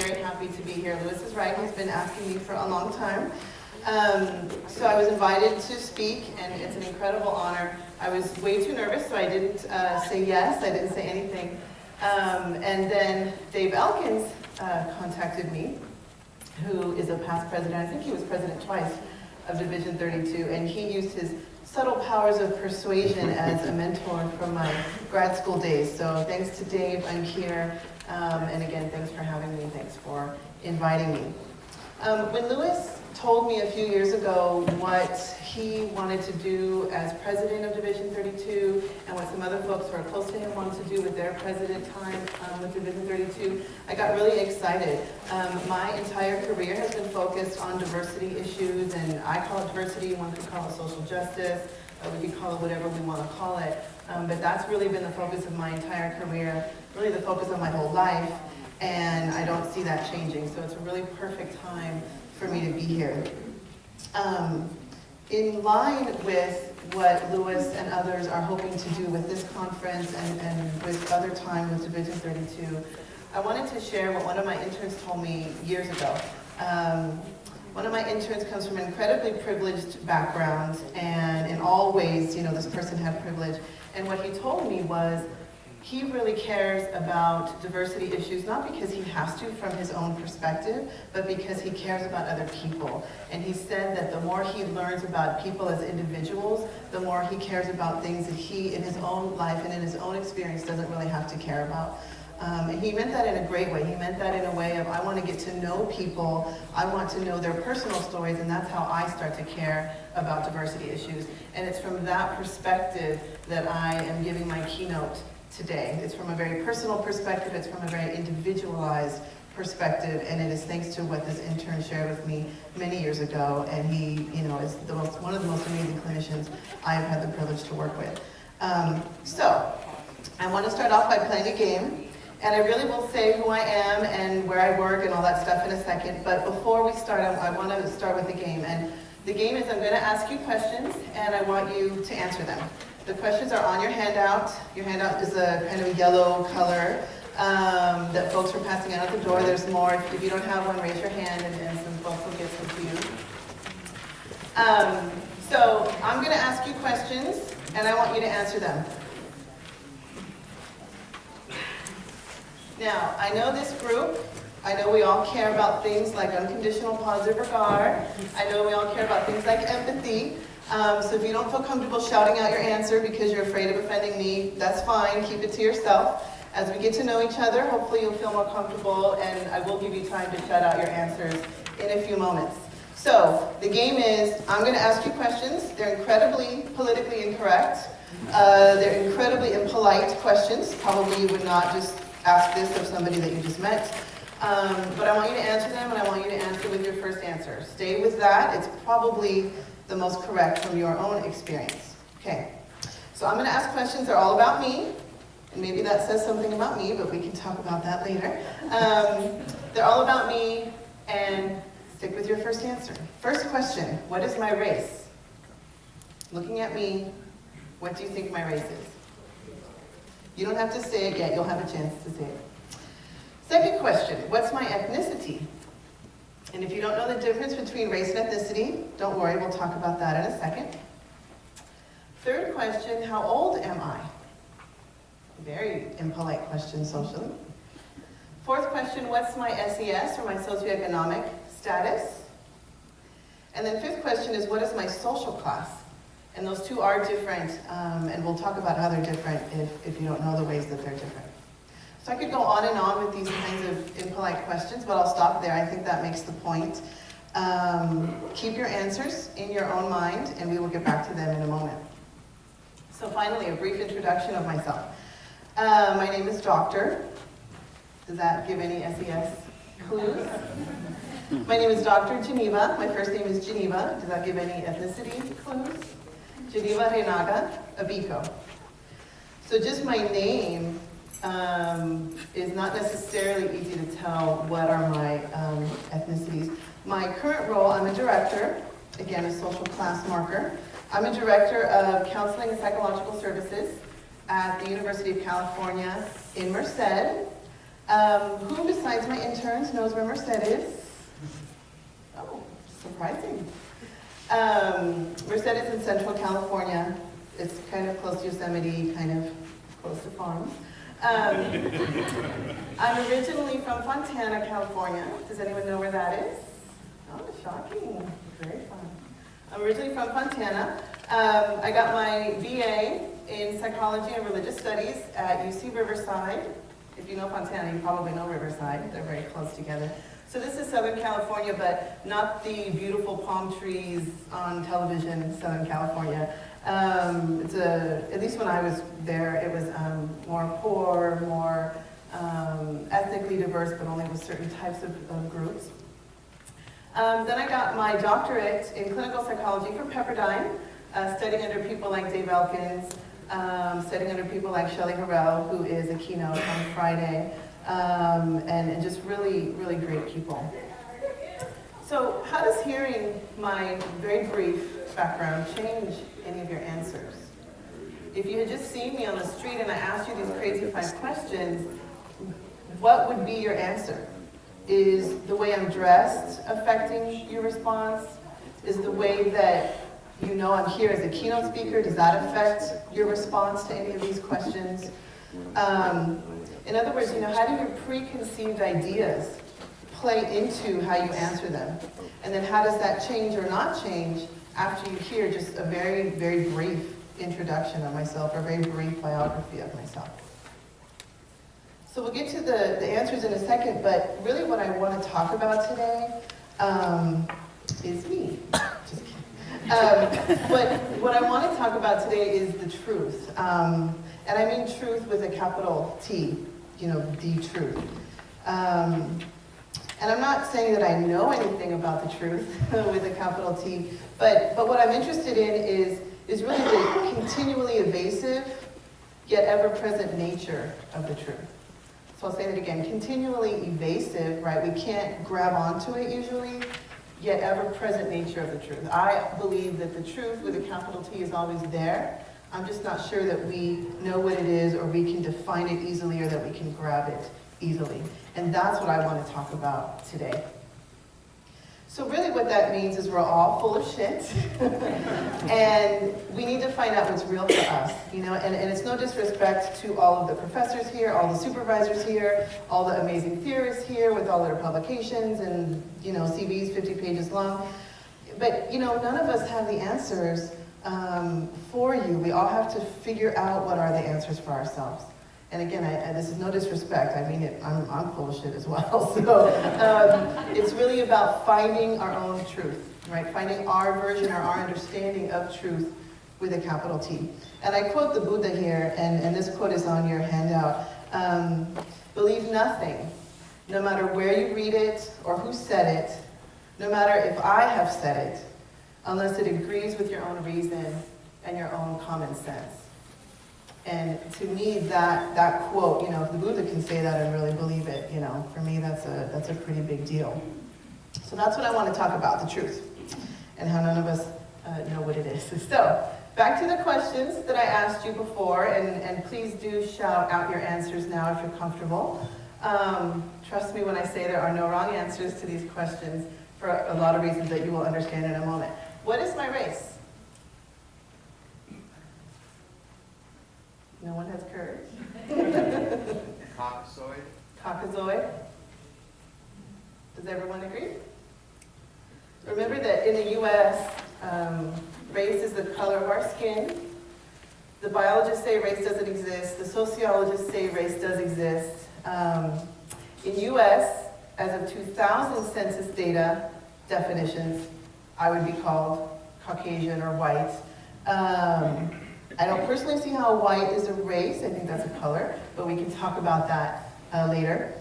very happy to be here. Louis is right, he's been asking me for a long time. So I was invited to speak, and it's an incredible honor. I was way too nervous, so I didn't say yes, I didn't say anything. And then Dave Elkins contacted me, who is a past president. I think he was president twice of Division 32, and he used his subtle powers of persuasion as a mentor from my grad school days. So thanks to Dave, I'm here. And again, thanks for having me, thanks for inviting me. When Louis told me a few years ago what he wanted to do as president of Division 32 and what some other folks who are close to him wanted to do with their president time with Division 32, I got really excited. My entire career has been focused on diversity issues, and I call it diversity, one could call it social justice, we could call it whatever we want to call it. But that's really been the focus of my entire career, really the focus of my whole life, and I don't see that changing. So it's a really perfect time for me to be here. In line with what Louis and others are hoping to do with this conference and with other time with Division 32, I wanted to share what one of my interns told me years ago. One of my interns comes from an incredibly privileged background, and in all ways, you know, this person had privilege. And what he told me was, he really cares about diversity issues, not because he has to from his own perspective, but because he cares about other people. And he said that the more he learns about people as individuals, the more he cares about things that he, in his own life and in his own experience, doesn't really have to care about. And he meant that in a great way. He meant that in a way of, I want to get to know people, I want to know their personal stories, and that's how I start to care about diversity issues. And it's from that perspective that I am giving my keynote today. It's from a very personal perspective, it's from a very individualized perspective, and it is thanks to what this intern shared with me many years ago, and he, you know, is one of the most amazing clinicians I have had the privilege to work with. So, I want to start off by playing a game, and I really will say who I am and where I work and all that stuff in a second, but before we start, I want to start with the game, and the game is I'm going to ask you questions, and I want you to answer them. The questions are on your handout. Your handout is a kind of yellow color that folks are passing out at the door. There's more. If you don't have one, raise your hand, and some folks will get some to you. So I'm going to ask you questions, and I want you to answer them. Now, I know this group. I know we all care about things like unconditional positive regard. I know we all care about things like empathy. So if you don't feel comfortable shouting out your answer because you're afraid of offending me, that's fine, keep it to yourself. As we get to know each other, hopefully you'll feel more comfortable, and I will give you time to shout out your answers in a few moments. So the game is, I'm going to ask you questions. They're incredibly politically incorrect. They're incredibly impolite questions. Probably you would not just ask this of somebody that you just met. But I want you to answer them, and I want you to answer with your first answer. Stay with that. It's probably the most correct from your own experience. Okay, so I'm going to ask questions. They're all about me, and maybe that says something about me, but we can talk about that later. They're all about me, and stick with your first answer. First question, what is my race? Looking at me, what do you think my race is? You don't have to say it yet, you'll have a chance to say it. Second question, what's my ethnicity? And if you don't know the difference between race and ethnicity, don't worry, we'll talk about that in a second. Third question, how old am I? Very impolite question socially. Fourth question, what's my SES, or my socioeconomic status? And then fifth question is, what is my social class? And those two are different, and we'll talk about how they're different if you don't know the ways that they're different. So I could go on and on with these kinds of impolite questions, but I'll stop there. I think that makes the point. Keep your answers in your own mind, and we will get back to them in a moment. So finally, a brief introduction of myself. My name is Dr. Does that give any SES clues? My name is Dr. Geneva. My first name is Geneva. Does that give any ethnicity clues? Geneva Reinaga Abiko. So just my name is not necessarily easy to tell what are my ethnicities. My current role, I'm a director, again a social class marker. I'm a director of counseling and psychological services at the University of California in Merced. Who besides my interns knows where Merced is? Oh, surprising. Merced is in Central California. It's kind of close to Yosemite, kind of close to farms. I'm originally from Fontana, California. Does anyone know where that is? Oh, shocking. Very fun. I'm originally from Fontana. I got my BA in Psychology and Religious Studies at UC Riverside. If you know Fontana, you probably know Riverside. They're very close together. So this is Southern California, but not the beautiful palm trees on television in Southern California. At least when I was there, it was more poor, more ethnically diverse, but only with certain types of groups. Then I got my doctorate in clinical psychology from Pepperdine, studying under people like Dave Elkins, studying under people like Shelley Harrell, who is a keynote on Friday, and just really, really great people. So how does hearing my very brief background change any of your answers? If you had just seen me on the street and I asked you these crazy 5 questions, what would be your answer? Is the way I'm dressed affecting your response? Is the way that you know I'm here as a keynote speaker, does that affect your response to any of these questions? In other words, how do your preconceived ideas play into how you answer them? And then how does that change or not change after you hear just a very, very brief introduction of myself, or a very brief biography of myself? So we'll get to the answers in a second, but really what I want to talk about today is me. Just kidding. But what I want to talk about today is the truth. And I mean truth with a capital T, the truth. And I'm not saying that I know anything about the truth with a capital T, but what I'm interested in is really the continually evasive, yet ever-present nature of the truth. So I'll say that again, continually evasive, right? We can't grab onto it usually, yet ever-present nature of the truth. I believe that the truth with a capital T is always there. I'm just not sure that we know what it is, or we can define it easily, or that we can grab it easily. And that's what I want to talk about today. So really what that means is we're all full of shit, and we need to find out what's real for us, and it's no disrespect to all of the professors here, all the supervisors here, all the amazing theorists here with all their publications and, CVs 50 pages long. But, none of us have the answers for you. We all have to figure out what are the answers for ourselves. And again, this is no disrespect. I mean it. I'm full of shit as well. So it's really about finding our own truth, right? Finding our version or our understanding of truth with a capital T. And I quote the Buddha here, and this quote is on your handout. Believe nothing, no matter where you read it or who said it, no matter if I have said it, unless it agrees with your own reason and your own common sense. And to me, that quote, if the Buddha can say that and really believe it, for me, that's a pretty big deal. So that's what I want to talk about, the truth, and how none of us know what it is. So back to the questions that I asked you before, and please do shout out your answers now if you're comfortable. Trust me when I say there are no wrong answers to these questions for a lot of reasons that you will understand in a moment. What is my race? No one has courage. Caucasoid. Caucasoid. Does everyone agree? Remember that in the U.S., race is the color of our skin. The biologists say race doesn't exist. The sociologists say race does exist. In U.S., as of 2000 census data definitions, I would be called Caucasian or white. I don't personally see how white is a race. I think that's a color, but we can talk about that later.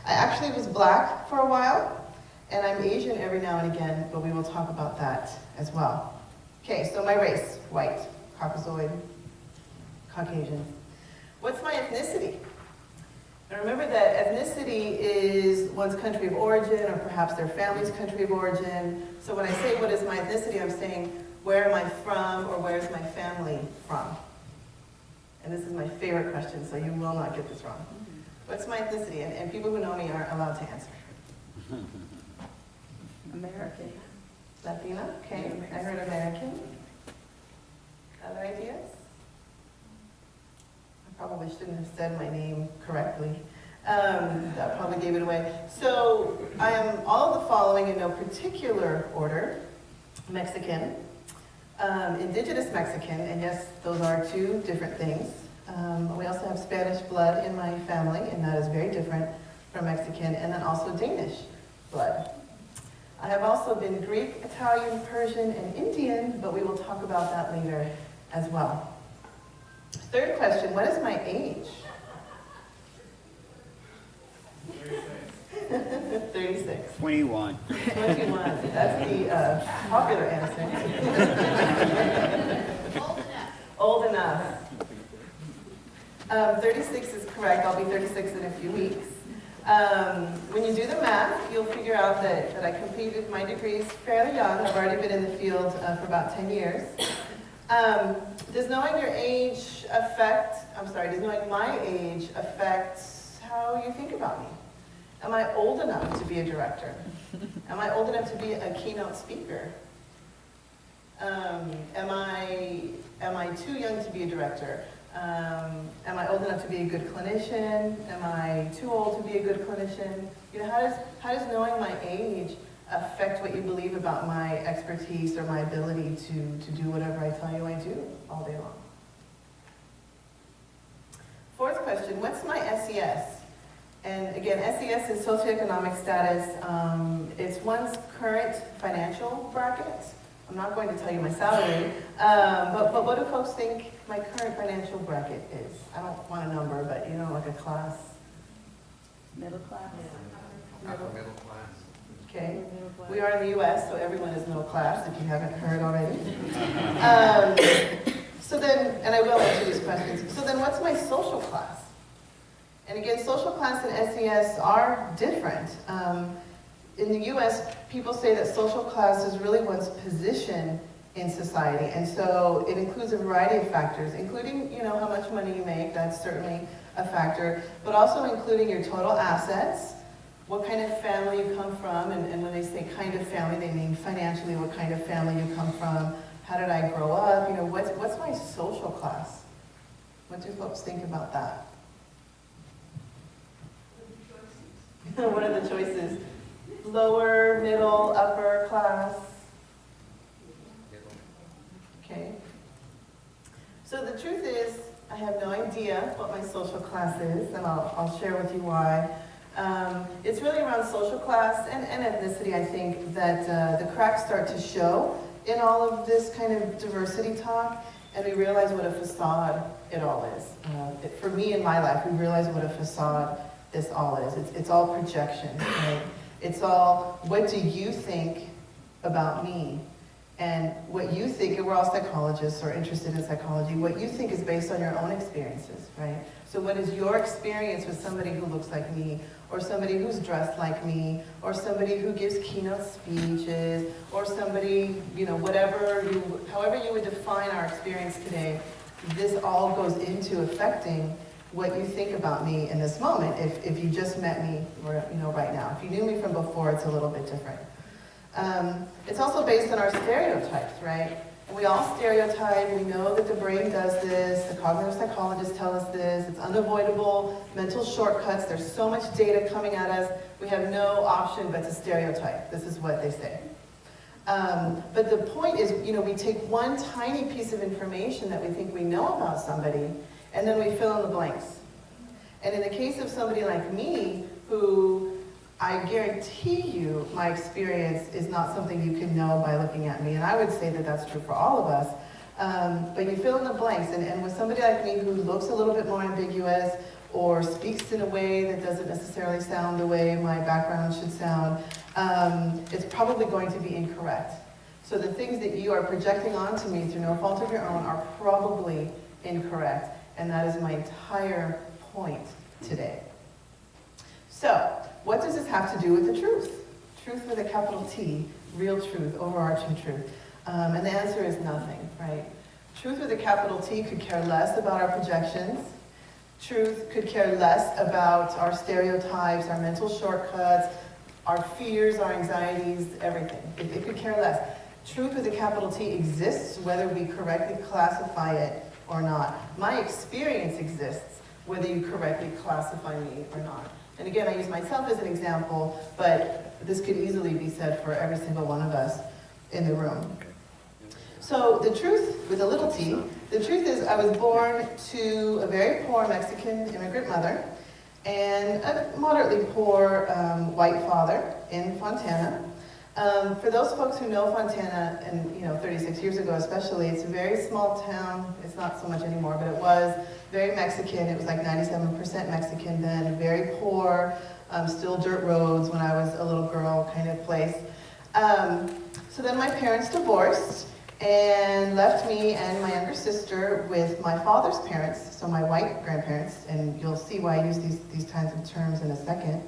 I actually was black for a while, and I'm Asian every now and again, but we will talk about that as well. Okay, so my race, white, Caucasoid, Caucasian. What's my ethnicity? Now remember that ethnicity is one's country of origin, or perhaps their family's country of origin. So when I say what is my ethnicity, I'm saying where am I from, or where is my family from? And this is my favorite question, so you will not get this wrong. What's my ethnicity? And people who know me aren't allowed to answer. American. Latina? Okay, I heard American. Other ideas? I probably shouldn't have said my name correctly. That probably gave it away. So I am all of the following in no particular order. Mexican, indigenous Mexican, and yes, those are two different things. We also have Spanish blood in my family, and that is very different from Mexican, and then also Danish blood. I have also been Greek, Italian, Persian, and Indian, but we will talk about that later as well. Third question, what is my age? 36. 21. 21, that's the popular answer. Old enough. 36 is correct, I'll be 36 in a few weeks. When you do the math, you'll figure out that I completed my degrees fairly young. I've already been in the field for about 10 years. Does knowing your age does knowing my age affect how you think about me? Am I old enough to be a director? Am I old enough to be a keynote speaker? Am I too young to be a director? Am I old enough to be a good clinician? Am I too old to be a good clinician? You know, how does knowing my age affect what you believe about my expertise or my ability to do whatever I tell you I do all day long? Fourth question, what's my SES? And again, SES is socioeconomic status. It's one's current financial bracket. I'm not going to tell you my salary, but what do folks think my current financial bracket is? I don't want a number, but you know, like a class. Middle class. Upper middle class. Okay. We are in the U.S., so everyone is middle class, if you haven't heard already. So then, and I will answer these questions. So then what's my social class? And again, social class and SES are different. In the US, people say that social class is really one's position in society. And so it includes a variety of factors, including, you know, how much money you make, that's certainly a factor, but also including your total assets, what kind of family you come from, and when they say kind of family, they mean financially what kind of family you come from, how did I grow up, you know, what's my social class? What do folks think about that? What are the choices? Lower, middle, upper class? Okay. So the truth is, I have no idea what my social class is, and I'll share with you why. It's really around social class and ethnicity, I think, that the cracks start to show in all of this kind of diversity talk, and we realize what a facade it all is. For me in my life, we realize what a facade this all is. It's all projection, right? It's all, what do you think about me? And what you think, and we're all psychologists or interested in psychology, what you think is based on your own experiences, right? So what is your experience with somebody who looks like me, or somebody who's dressed like me, or somebody who gives keynote speeches, or somebody, you know, however you would define our experience today, this all goes into affecting what you think about me in this moment. If you just met me, or, you know, right now. If you knew me from before, it's a little bit different. It's also based on our stereotypes, right? And we all stereotype. We know that the brain does this. The cognitive psychologists tell us this. It's unavoidable. Mental shortcuts. There's so much data coming at us. We have no option but to stereotype. This is what they say. But the point is, you know, we take one tiny piece of information that we think we know about somebody, and then we fill in the blanks. And in the case of somebody like me, who I guarantee you my experience is not something you can know by looking at me, and I would say that that's true for all of us. But you fill in the blanks, and with somebody like me who looks a little bit more ambiguous, or speaks in a way that doesn't necessarily sound the way my background should sound, it's probably going to be incorrect. So the things that you are projecting onto me through no fault of your own are probably incorrect. And that is my entire point today. So, what does this have to do with the truth? Truth with a capital T, real truth, overarching truth. And the answer is nothing, right? Truth with a capital T could care less about our projections. Truth could care less about our stereotypes, our mental shortcuts, our fears, our anxieties, everything. It could care less. Truth with a capital T exists whether we correctly classify it or not. My experience exists whether you correctly classify me or not. And again, I use myself as an example, but this could easily be said for every single one of us in the room. So the truth with a little t, the truth is I was born to a very poor Mexican immigrant mother and a moderately poor white father in Fontana. For those folks who know Fontana, and 36 years ago especially, it's a very small town. It's not so much anymore, but it was very Mexican. It was like 97% Mexican then, very poor, still dirt roads when I was a little girl kind of place. So then my parents divorced and left me and my younger sister with my father's parents, so my white grandparents, and you'll see why I use these kinds of terms in a second.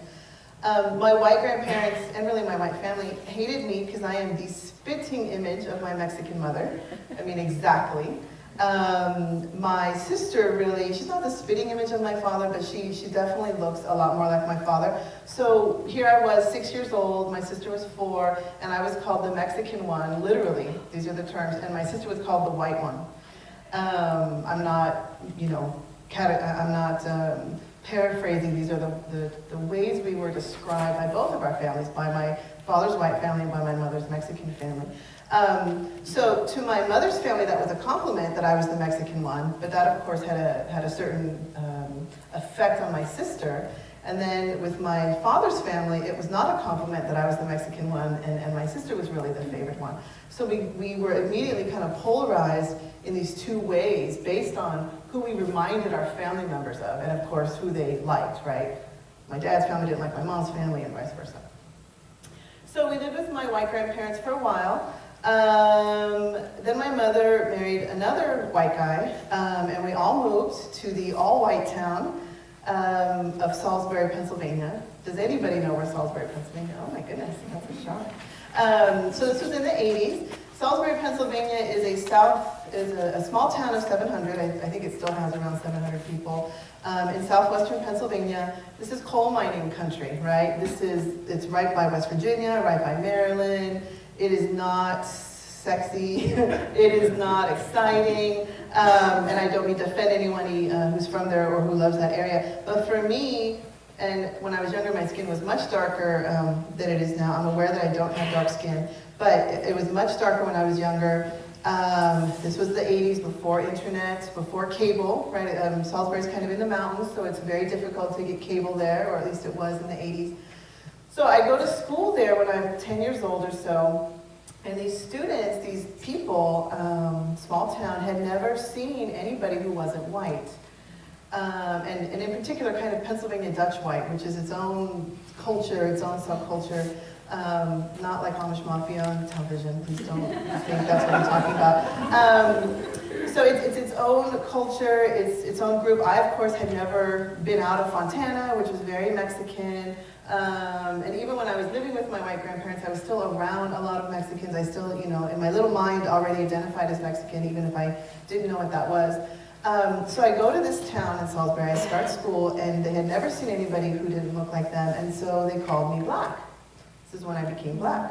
My white grandparents, and really my white family, hated me because I am the spitting image of my Mexican mother. I mean, exactly. My sister really, she's not the spitting image of my father, but she definitely looks a lot more like my father. So here I was, 6 years old, my sister was 4, and I was called the Mexican one, literally, these are the terms, and my sister was called the white one. I'm not, paraphrasing, these are the ways we were described by both of our families, by my father's white family and by my mother's Mexican family. So to my mother's family, that was a compliment that I was the Mexican one, but that of course had a certain effect on my sister. And then with my father's family, it was not a compliment that I was the Mexican one, and my sister was really the favorite one. So we were immediately kind of polarized in these two ways based on who we reminded our family members of, and of course who they liked, right? My dad's family didn't like my mom's family, and vice versa. So we lived with my white grandparents for a while. Then my mother married another white guy, and we all moved to the all-white town of Salisbury, Pennsylvania. Does anybody know where Salisbury, Pennsylvania? Oh my goodness, that's a shock. So this was in the 80s. Salisbury, Pennsylvania is a small town of 700. I think it still has around 700 people. In southwestern Pennsylvania, this is coal mining country, right? It's right by West Virginia, right by Maryland. It is not sexy, it is not exciting, and I don't mean to offend anyone who's from there or who loves that area, but for me, and when I was younger, my skin was much darker than it is now. I'm aware that I don't have dark skin, but it was much darker when I was younger. This was the 80s, before internet, before cable, right? Salisbury's kind of in the mountains, so it's very difficult to get cable there, or at least it was in the 80s. So I go to school there when I'm 10 years old or so, and these students, these people, small town, had never seen anybody who wasn't white. And in particular, kind of Pennsylvania Dutch white, which is its own culture, its own subculture, not like Amish Mafia on television. Please don't think that's what I'm talking about. So it's its own culture, its own group. I, of course, had never been out of Fontana, which was very Mexican. And even when I was living with my white grandparents, I was still around a lot of Mexicans. I still, in my little mind, already identified as Mexican, even if I didn't know what that was. So I go to this town in Salisbury, I start school, and they had never seen anybody who didn't look like them, and so they called me black. This is when I became black.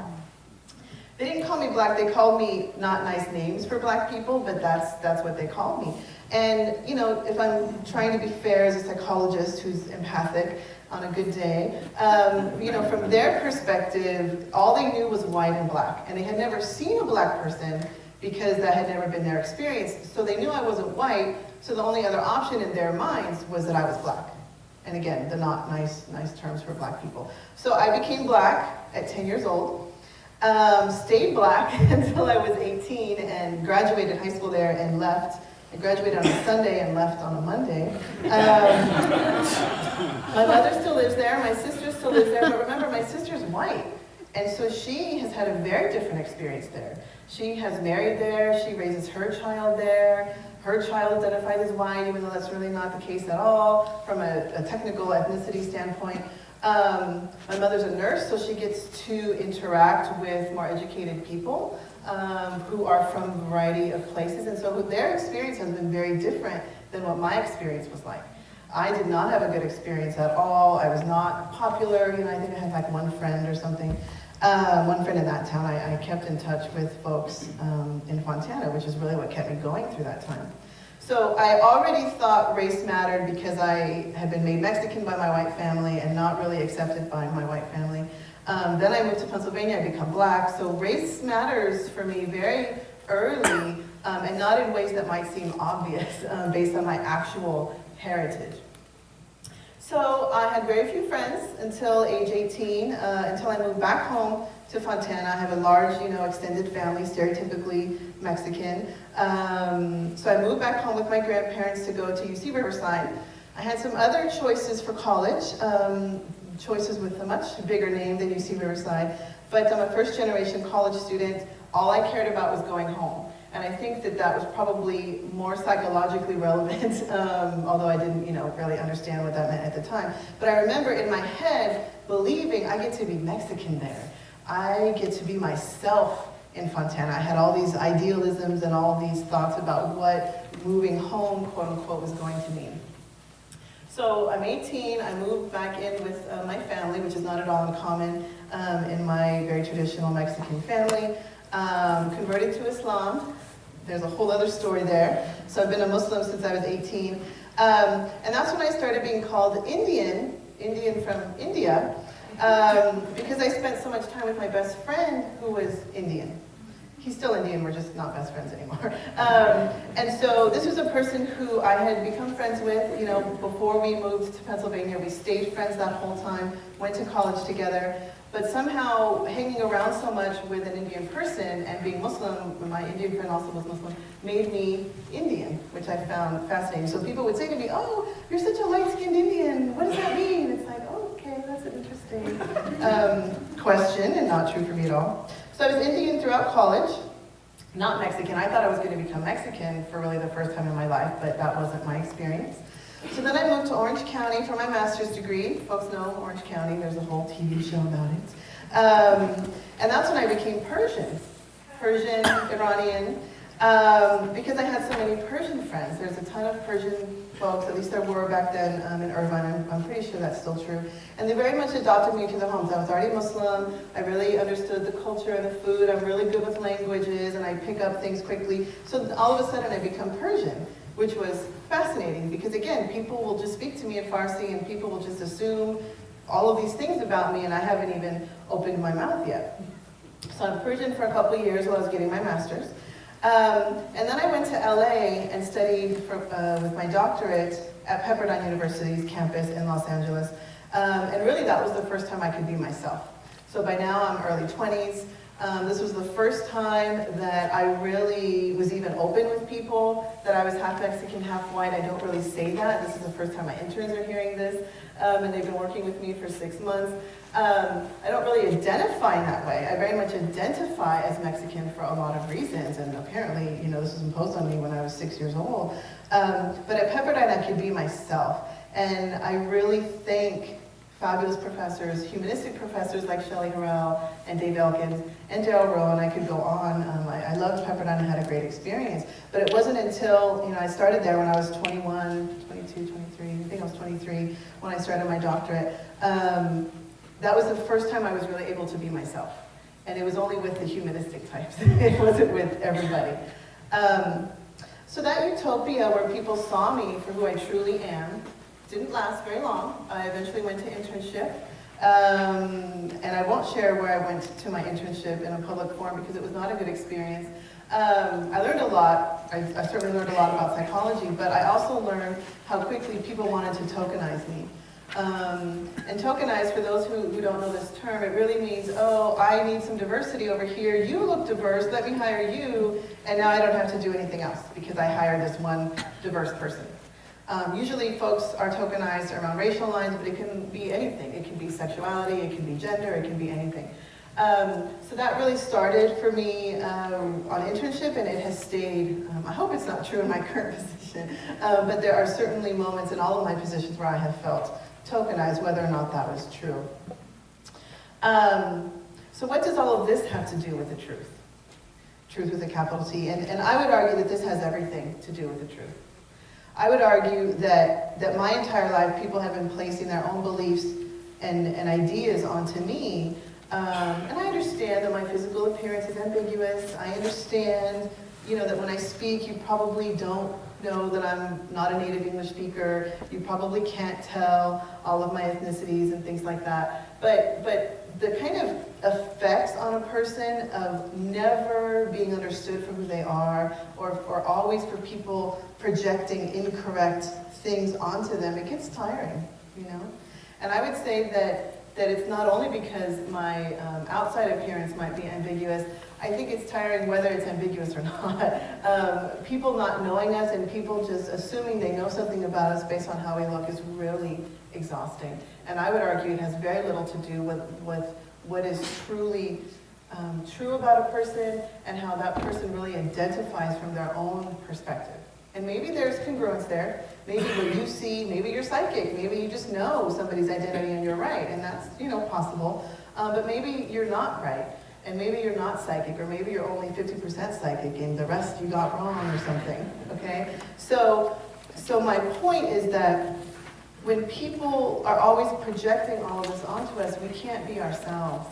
They didn't call me black, they called me not nice names for black people, but that's what they called me. And, if I'm trying to be fair as a psychologist who's empathic on a good day, from their perspective, all they knew was white and black, and they had never seen a black person because that had never been their experience. So they knew I wasn't white, so the only other option in their minds was that I was black. And again, the not nice terms for black people. So I became black at 10 years old, stayed black until I was 18 and graduated high school there and left. I graduated on a Sunday and left on a Monday. My mother still lives there, my sister still lives there, but remember, my sister's white. And so she has had a very different experience there. She has married there, she raises her child there. Her child identifies as white, even though that's really not the case at all from a technical ethnicity standpoint. My mother's a nurse, so she gets to interact with more educated people who are from a variety of places. And so their experience has been very different than what my experience was like. I did not have a good experience at all. I was not popular. I think I had like one friend or something. One friend in that town. I kept in touch with folks in Fontana, which is really what kept me going through that time. So I already thought race mattered because I had been made Mexican by my white family and not really accepted by my white family. Then I moved to Pennsylvania, I become black. So race matters for me very early and not in ways that might seem obvious based on my actual heritage. So I had very few friends until age 18, until I moved back home to Fontana. I have a large, extended family, stereotypically Mexican. So I moved back home with my grandparents to go to UC Riverside. I had some other choices for college, choices with a much bigger name than UC Riverside, but I'm a first-generation college student. All I cared about was going home. And I think that was probably more psychologically relevant, although I didn't, really understand what that meant at the time. But I remember in my head believing I get to be Mexican there. I get to be myself in Fontana. I had all these idealisms and all these thoughts about what moving home, quote unquote, was going to mean. So I'm 18, I moved back in with my family, which is not at all uncommon in my very traditional Mexican family. Converted to Islam. There's a whole other story there. So I've been a Muslim since I was 18. And that's when I started being called Indian from India, because I spent so much time with my best friend who was Indian. He's still Indian, we're just not best friends anymore. And so this was a person who I had become friends with, before we moved to Pennsylvania. We stayed friends that whole time, went to college together. But somehow hanging around so much with an Indian person and being Muslim, my Indian friend also was Muslim, made me Indian, which I found fascinating. So people would say to me, "Oh, you're such a light-skinned Indian. What does that mean?" It's like, oh, okay, that's an interesting question and not true for me at all. So I was Indian throughout college, not Mexican. I thought I was going to become Mexican for really the first time in my life, but that wasn't my experience. So then I moved to Orange County for my master's degree. Folks know Orange County, there's a whole TV show about it. And that's when I became Persian, Iranian, because I had so many Persian friends. There's a ton of Persian folks, at least there were back then in Irvine. I'm pretty sure that's still true. And they very much adopted me into their homes. I was already Muslim, I really understood the culture and the food, I'm really good with languages, and I pick up things quickly. So all of a sudden I become Persian, which was fascinating because, again, people will just speak to me in Farsi and people will just assume all of these things about me, and I haven't even opened my mouth yet. So I'm Persian for a couple of years while I was getting my master's. And then I went to LA and studied with my doctorate at Pepperdine University's campus in Los Angeles. And really that was the first time I could be myself. So by now I'm early 20s. This was the first time that I really was even open with people, that I was half Mexican, half white. I don't really say that. This is the first time my interns are hearing this, and they've been working with me for 6 months. I don't really identify in that way. I very much identify as Mexican for a lot of reasons, and apparently, this was imposed on me when I was 6 years old. But at Pepperdine, I could be myself, and I really think fabulous professors, humanistic professors like Shelley Harrell and Dave Elkins and Daryl Rowe, and I could go on. I loved Pepperdine and had a great experience. But it wasn't until, I started there when I was 21, 22, 23, I think I was 23 when I started my doctorate. That was the first time I was really able to be myself. And it was only with the humanistic types. It wasn't with everybody. So that utopia where people saw me for who I truly am didn't last very long. I eventually went to internship, and I won't share where I went to my internship in a public forum because it was not a good experience. I learned a lot. I certainly learned a lot about psychology, but I also learned how quickly people wanted to tokenize me. And tokenize, for those who don't know this term, it really means, oh, I need some diversity over here. You look diverse, let me hire you, and now I don't have to do anything else because I hired this one diverse person. Usually folks are tokenized around racial lines, but it can be anything. It can be sexuality, it can be gender, it can be anything. So that really started for me on internship, and it has stayed. I hope it's not true in my current position, but there are certainly moments in all of my positions where I have felt tokenized, whether or not that was true. So what does all of this have to do with the truth? Truth with a capital T, and I would argue that this has everything to do with the truth. I would argue that my entire life, people have been placing their own beliefs and ideas onto me. And I understand that my physical appearance is ambiguous. I understand, that when I speak, you probably don't know that I'm not a native English speaker. You probably can't tell all of my ethnicities and things like that. But the kind of effects on a person of never being understood for who they are, or always for people projecting incorrect things onto them, it gets tiring, And I would say that it's not only because my outside appearance might be ambiguous. I think it's tiring whether it's ambiguous or not. People not knowing us and people just assuming they know something about us based on how we look is really exhausting. And I would argue it has very little to do with what is truly true about a person and how that person really identifies from their own perspective. And maybe there's congruence there. Maybe what you see, maybe you're psychic, maybe you just know somebody's identity and you're right, and that's, possible. But maybe you're not right, and maybe you're not psychic, or maybe you're only 50% psychic and the rest you got wrong or something, okay? So my point is that when people are always projecting all of this onto us, we can't be ourselves.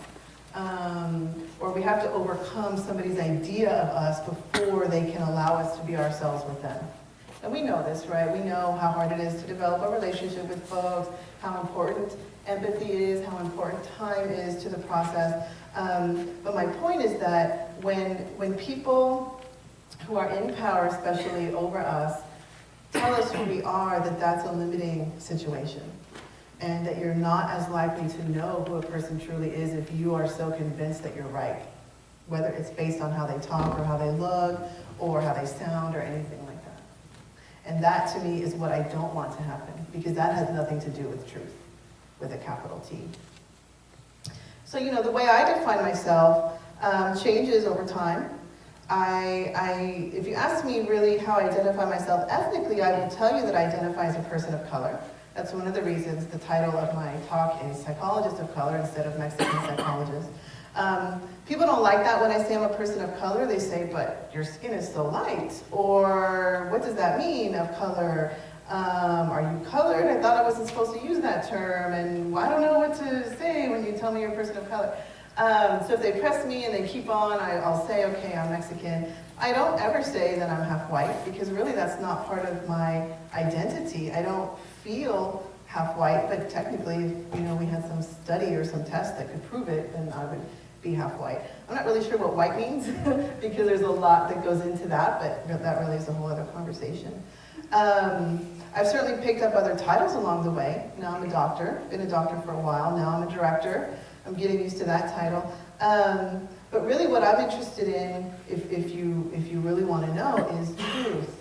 Or we have to overcome somebody's idea of us before they can allow us to be ourselves with them. And we know this, right? We know how hard it is to develop a relationship with folks, how important empathy is, how important time is to the process. But my point is that when people who are in power, especially over us, tell us who we are, that's a limiting situation. And that you're not as likely to know who a person truly is if you are so convinced that you're right. Whether it's based on how they talk or how they look or how they sound or anything like that. And that to me is what I don't want to happen, because that has nothing to do with truth, with a capital T. So, the way I define myself changes over time. If you ask me really how I identify myself ethnically, I will tell you that I identify as a person of color. That's one of the reasons the title of my talk is Psychologist of Color instead of Mexican Psychologist. People don't like that when I say I'm a person of color. They say, but your skin is so light. Or what does that mean, of color? Are you colored? I thought I wasn't supposed to use that term. And I don't know what to say when you tell me you're a person of color. So if they press me and they keep on, I'll say, okay, I'm Mexican. I don't ever say that I'm half white, because really that's not part of my identity. I don't feel half white, but technically, we had some study or some test that could prove it, then I would be half white. I'm not really sure what white means, because there's a lot that goes into that, but that really is a whole other conversation. I've certainly picked up other titles along the way. Now I'm a doctor, been a doctor for a while. Now I'm a director. I'm getting used to that title. But really what I'm interested in, if you really want to know, is truth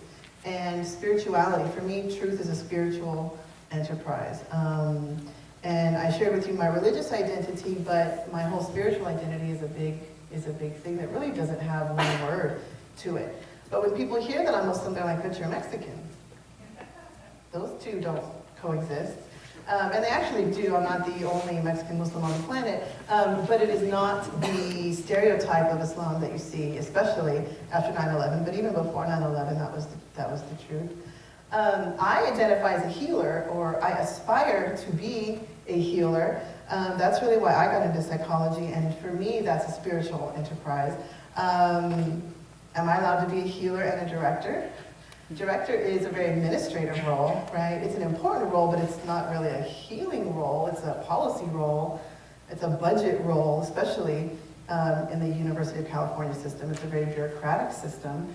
and spirituality. For me, truth is a spiritual enterprise. And I shared with you my religious identity, but my whole spiritual identity is a big thing that really doesn't have one word to it. But when people hear that I'm Muslim, they're like, but you're Mexican. Those two don't coexist. And they actually do. I'm not the only Mexican Muslim on the planet, but it is not the stereotype of Islam that you see, especially after 9/11. But even before 9/11, that was the truth. I identify as a healer, or I aspire to be a healer. That's really why I got into psychology, and for me, that's a spiritual enterprise. Am I allowed to be a healer and a director? Director is a very administrative role, right? It's an important role, but it's not really a healing role. It's a policy role. It's a budget role, especially in the University of California system. It's a very bureaucratic system.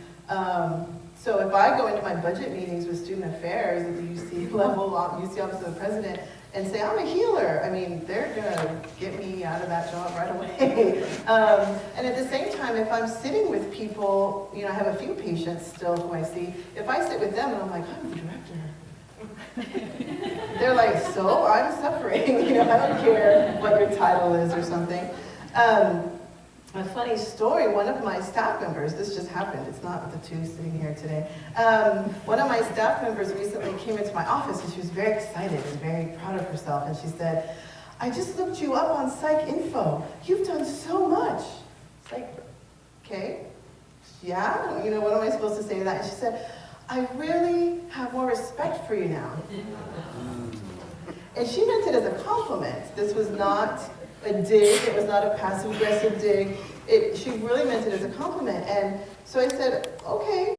So if I go into my budget meetings with student affairs at the UC level, UC Office of the President, and say, I'm a healer, I mean, they're gonna get me out of that job right away. And at the same time, if I'm sitting with people, I have a few patients still who I see, if I sit with them and I'm like, I'm the director. They're like, so I'm suffering, I don't care what your title is or something. A funny story, one of my staff members, this just happened, it's not the two sitting here today. One of my staff members recently came into my office and she was very excited and very proud of herself, and she said, I just looked you up on Psych Info. You've done so much. It's like, okay, yeah, what am I supposed to say to that? And she said, I really have more respect for you now. And she meant it as a compliment. This was not a dig, it was not a passive aggressive dig. She really meant it as a compliment. And so I said, okay.